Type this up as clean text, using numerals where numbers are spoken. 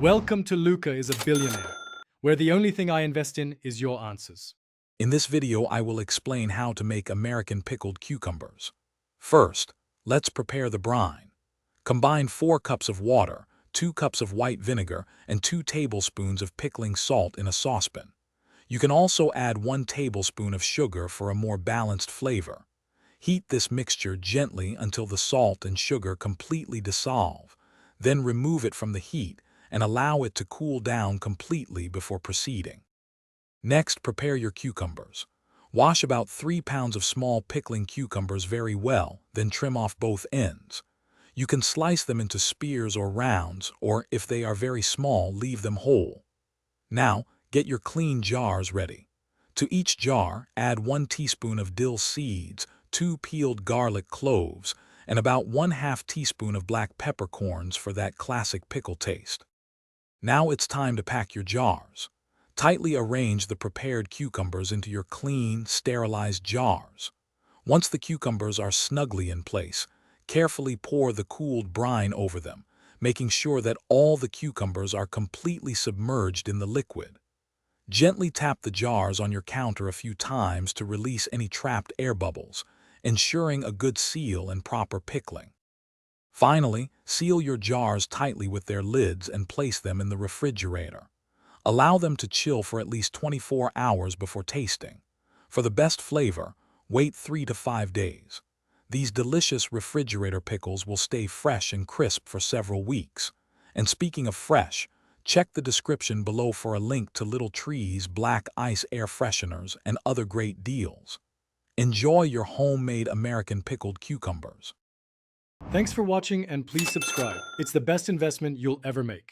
Welcome to Luca is a Billionaire, where the only thing I invest in is your answers. In this video, I will explain how to make American pickled cucumbers. First, let's prepare the brine. Combine 4 cups of water, 2 cups of white vinegar, and 2 tablespoons of pickling salt in a saucepan. You can also add 1 tablespoon of sugar for a more balanced flavor. Heat this mixture gently until the salt and sugar completely dissolve. Then remove it from the heat and allow it to cool down completely before proceeding. Next, prepare your cucumbers. Wash about 3 pounds of small pickling cucumbers very well, then trim off both ends. You can slice them into spears or rounds, or if they are very small, leave them whole. Now, get your clean jars ready. To each jar, add 1 teaspoon of dill seeds, 2 peeled garlic cloves, and about 1/2 teaspoon of black peppercorns for that classic pickle taste. Now it's time to pack your jars. Tightly arrange the prepared cucumbers into your clean, sterilized jars. Once the cucumbers are snugly in place, carefully pour the cooled brine over them, making sure that all the cucumbers are completely submerged in the liquid. Gently tap the jars on your counter a few times to release any trapped air bubbles, ensuring a good seal and proper pickling. Finally, seal your jars tightly with their lids and place them in the refrigerator. Allow them to chill for at least 24 hours before tasting. For the best flavor, wait 3 to 5 days. These delicious refrigerator pickles will stay fresh and crisp for several weeks. And speaking of fresh, check the description below for a link to Little Tree's black ice air fresheners and other great deals. Enjoy your homemade American pickled cucumbers. Thanks for watching and please subscribe. It's the best investment you'll ever make.